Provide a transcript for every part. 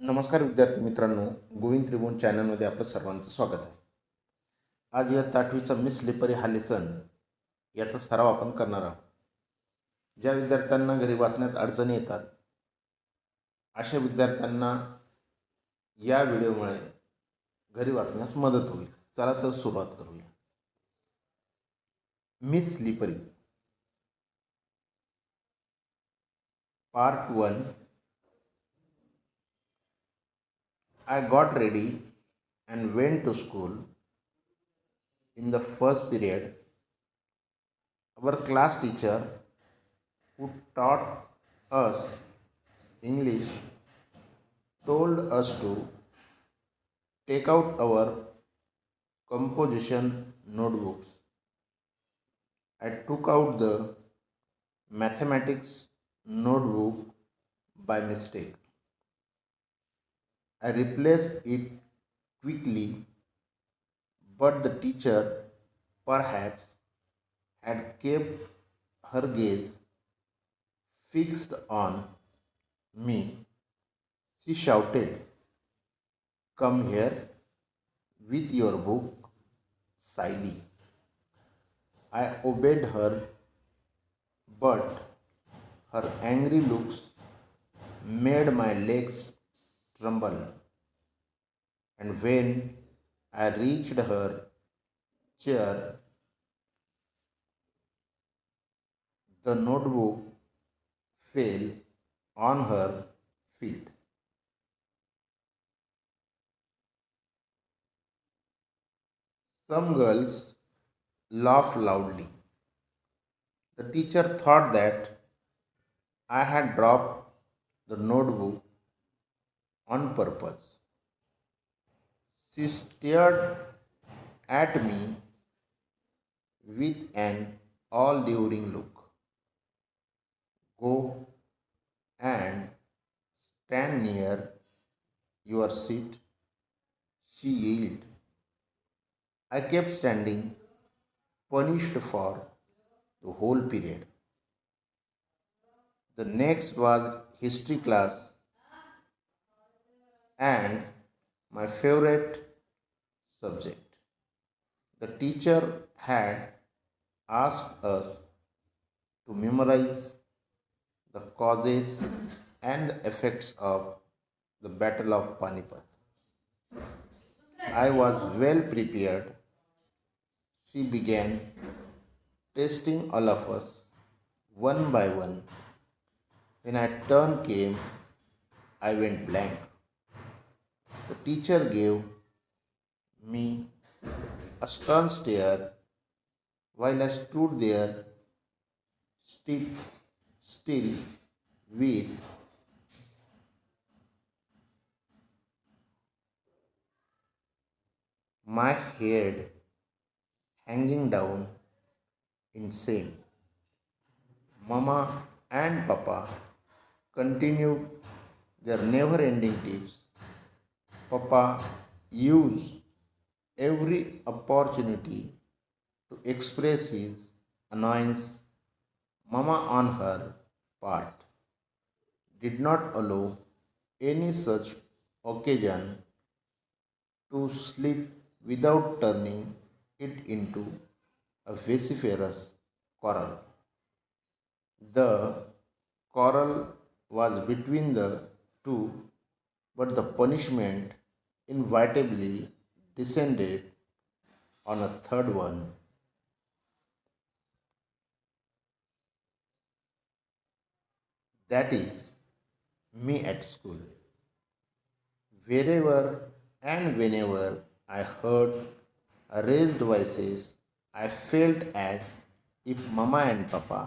नमस्कार विद्यार्थी मित्रांनो, गोविंद त्रिभुवन चॅनलमध्ये आपलं सर्वांचं स्वागत आहे. आज इयत्ता 8वीचा मिस स्लिपरी हा लेसन याचा सराव आपण करणार आहोत. ज्या विद्यार्थ्यांना घरी वाचण्यात अडचणी येतात अशा विद्यार्थ्यांना या व्हिडिओमुळे घरी वाचण्यास मदत होईल. चला तर सुरुवात करूया. Miss slippery part 1. I got ready and went to school. In the first period, our class teacher who taught us English told us to take out our composition notebooks. I took out the mathematics notebook by mistake. I replaced it quickly, but the teacher perhaps had kept her gaze fixed on me. She shouted, "Come here with your book, Siley." I obeyed her, but her angry looks made my legs tremble. And when I reached her chair, the notebook fell on her feet. Some girls laughed loudly. The teacher thought that I had dropped the notebook on purpose. She stared at me with an all devouring look. "Go and stand near your seat," she yelled. I kept standing, punished for the whole period. The next was history class, and my favorite subject. The teacher had asked us to memorize the causes and the effects of the Battle of Panipat. I was well prepared. She began testing all of us one by one. When my turn came, I went blank. The teacher gave me a stern stare while I stood there still with my head hanging down in shame. Mama and Papa continued their never ending tips. Papa used every opportunity to express his annoyance. Mama, on her part, did not allow any such occasion to slip without turning it into a vociferous quarrel. The quarrel was between the two, but the punishment inevitably descended on a third one. That is, me at school. Wherever and whenever I heard raised voices, I felt as if Mama and Papa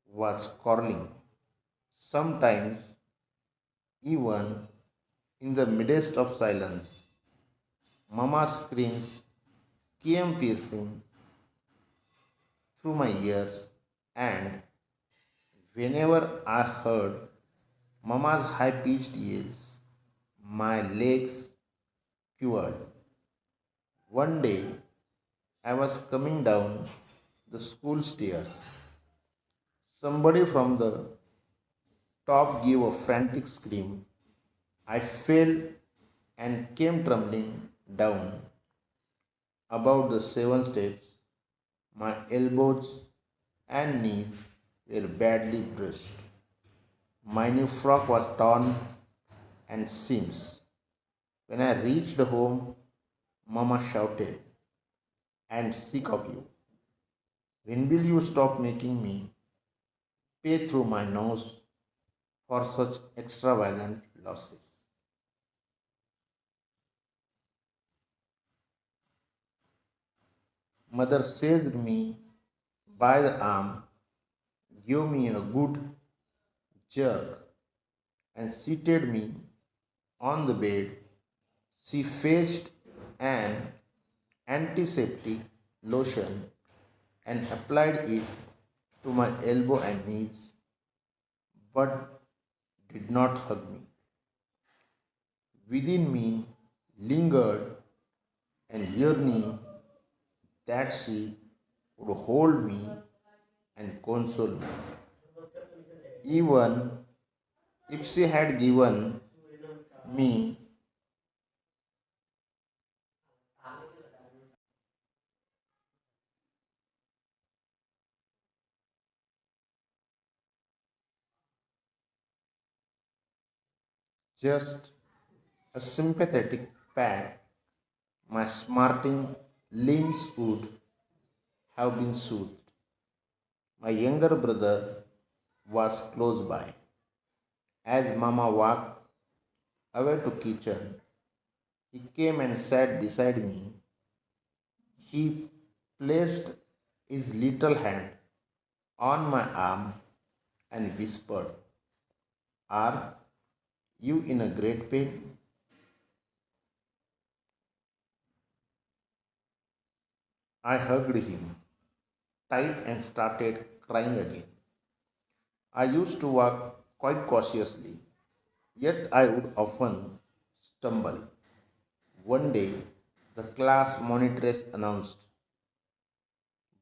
was quarreling. Sometimes, even in the midst of silence, Mama's screams came piercing through my ears, and whenever I heard Mama's high pitched yells, my legs quivered. One day, I was coming down the school stairs. Somebody from the top gave a frantic scream. I fell and came tumbling down about the 7 steps. My elbows and knees were badly bruised. My new frock was torn and seams. When I reached home, Mama shouted, "I'm sick of you. When will you stop making me pay through my nose for such extravagant losses?" Mother seized me by the arm, gave me a good jerk, and seated me on the bed. She fetched an antiseptic lotion and applied it to my elbow and knees, but did not hug me. Within me lingered an yearning that she would hold me and console me. Even if she had given me just a sympathetic pat, my smarting limbs would have been soothed. My younger brother was close by. As Mama walked away to kitchen, he came and sat beside me. He placed his little hand on my arm and whispered, "Are you in a great pain?" I hugged him tight and started crying again. I used to walk quite cautiously, yet I would often stumble. One day, the class monitress announced,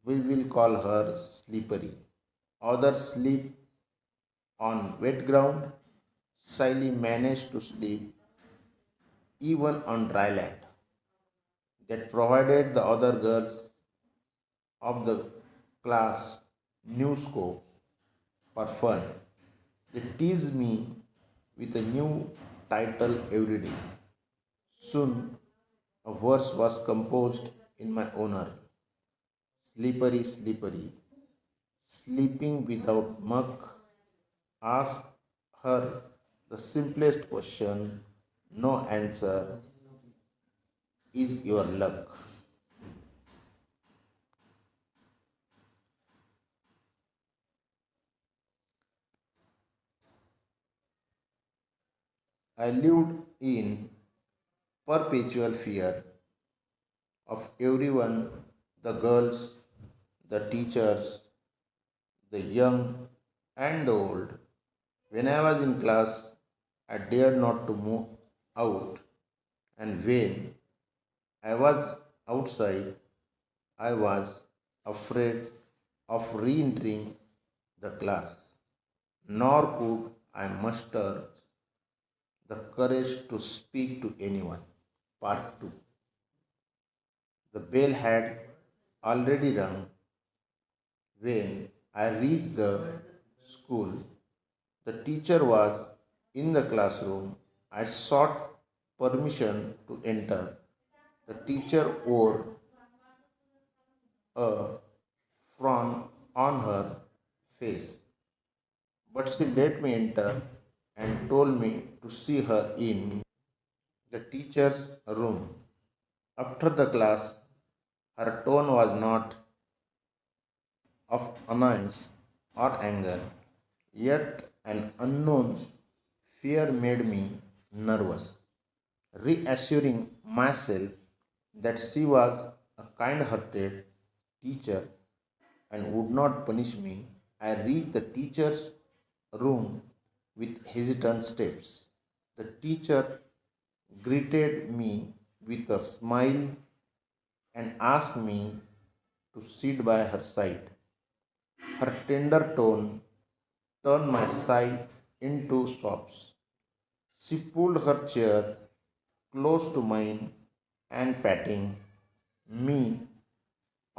"We will call her Slippery." Others sleep on wet ground. Sally managed to sleep even on dry land. That provided the other girls of the class new scope for fun. They teased me with a new title every day. Soon, a verse was composed in my honor. Slippery, slippery, sleeping without muck. Ask her the simplest question, no answer is your luck. I lived in perpetual fear of everyone, the girls, the teachers, the young and the old. When I was in class, I dared not to move out, and when I was outside, I was afraid of re entering the class, nor could I muster the courage to speak to anyone. Part 2. The bell had already rung when I reached the school. The teacher was in the classroom. I sought permission to enter. The teacher wore a frown on her face, but she let me enter and told me to see her in the teacher's room. After the class, her tone was not of annoyance or anger, yet an unknown fear made me nervous. Reassuring myself that she was a kind hearted teacher and would not punish me, I reached the teacher's room with hesitant steps. The teacher greeted me with a smile and asked me to sit by her side. Her tender tone turned my sigh into sobs. She pulled her chair close to mine and patting me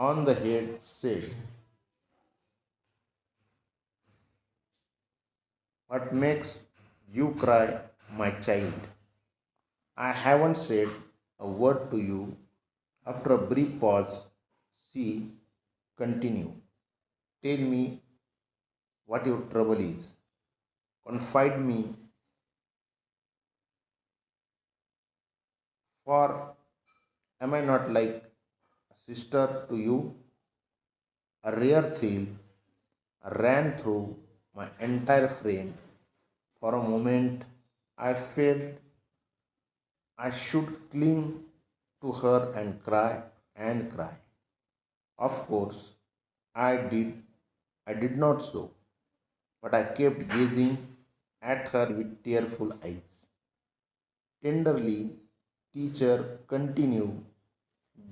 on the head said, "What makes you cry, my child? I haven't said a word to you." After a brief pause, she continued, "Tell me what your trouble is. Confide me, for am I not like a sister to you?" A rare thrill ran through my entire frame. For a moment, I felt I should cling to her and cry and cry. Of course, I did. I did not so, but I kept gazing at her with tearful eyes. Tenderly, teacher continued,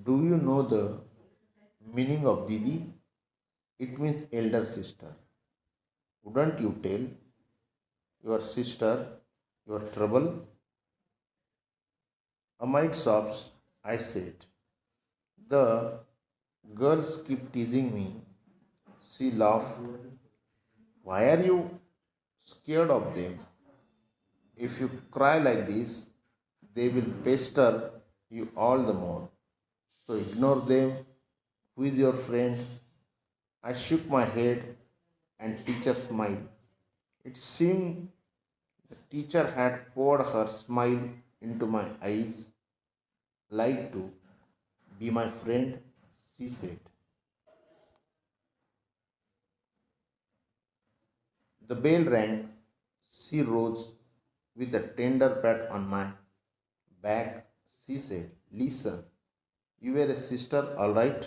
"Do you know the meaning of Didi? It means elder sister. Wouldn't you tell your sister your trouble?" Amid sobs, I said, "The girls keep teasing me." She laughed. "Why are you scared of them? If you cry like this, they will pester you all the more. So ignore them. Who is your friend?" I shook my head and teacher smiled. It seemed the teacher had poured her smile into my eyes. "Like to be my friend," she said. The bell rang. She rose with a tender pat on my back. She said, "Listen, you were a sister, all right.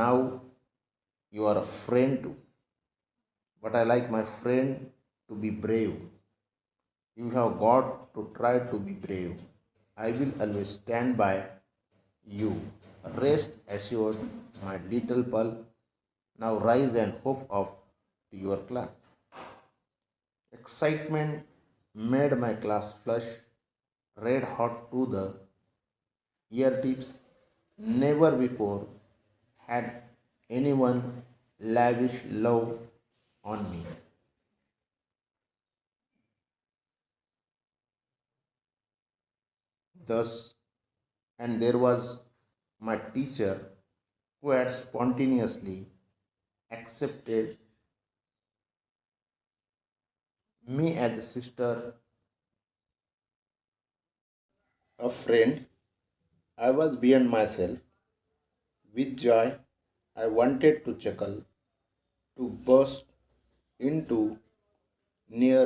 Now you are a friend too. But I like my friend to be brave. You have got to try to be brave. I will always stand by you. Rest assured, my little pearl. Now rise and hoof off to your class." Excitement made my class flush red hot to the ear tips. Never before had anyone lavish love on me. Thus, and there was my teacher who had spontaneously accepted me as a sister, a friend. I was beyond myself. With joy, I wanted to chuckle, to burst into near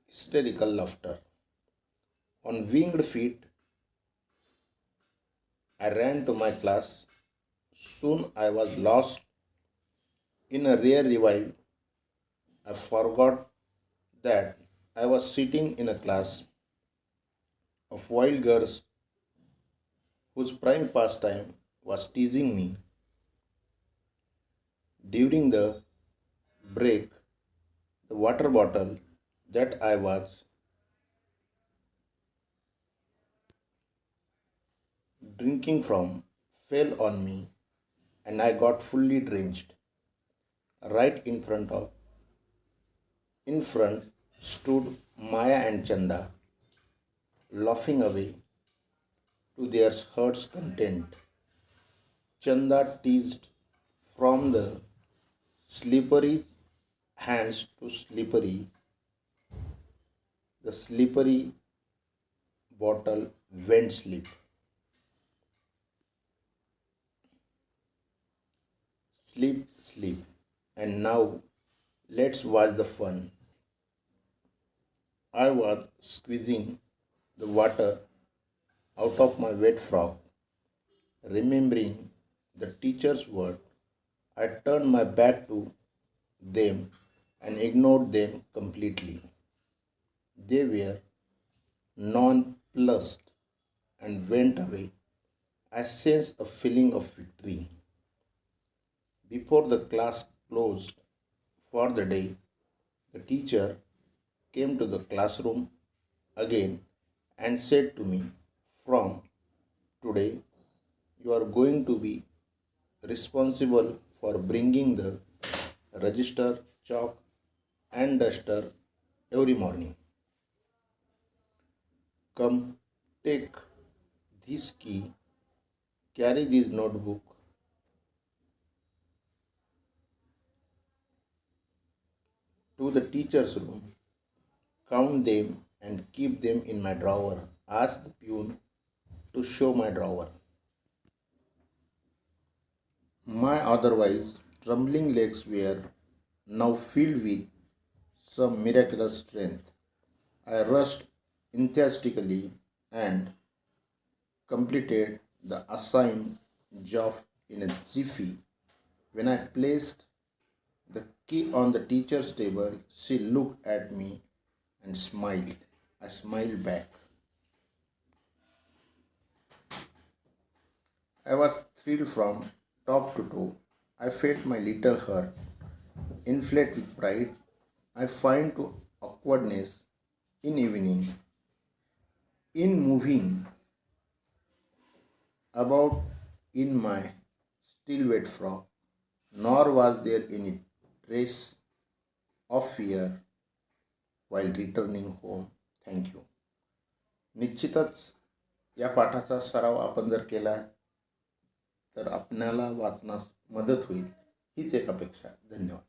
hysterical laughter. On winged feet, I ran to my class. Soon I was lost in a rare revive. I forgot that I was sitting in a class of wild girls whose prime pastime was teasing me. During the break, the water bottle that I was drinking from fell on me and I got fully drenched. Right in front stood Maya and Chanda, laughing away to their heart's content. Chanda teased from the slippery hands to slippery, the slippery bottle went slip. Sleep, sleep. And now let's watch the fun. I was squeezing the water out of my wet frock, remembering the teacher's word. I turned my back to them and ignored them completely. They were nonplussed and went away. I sensed a feeling of victory. Before the class closed for the day, the teacher came to the classroom again and said to me, "From today, you are going to be responsible for bringing the register, chalk, and duster every morning. Come, take this key, carry this notebook to the teacher's room, count them, and keep them in my drawer. Ask the peon to show my drawer." My otherwise trembling legs were now filled with some miraculous strength. I rushed enthusiastically and completed the assigned job in a jiffy. When I placed the key on the teacher's table, she looked at me and smiled. I smiled back. I was thrilled from top to toe. I felt my little heart inflate with pride. I find to awkwardness in evening, in moving about in my still wet frock, nor was there any trace of fear while returning home. Thank you. निश्चितच या पाठाचा सराव आपण जर केला तर आपल्याला वाचनास मदत होईल हीच एक अपेक्षा. धन्यवाद.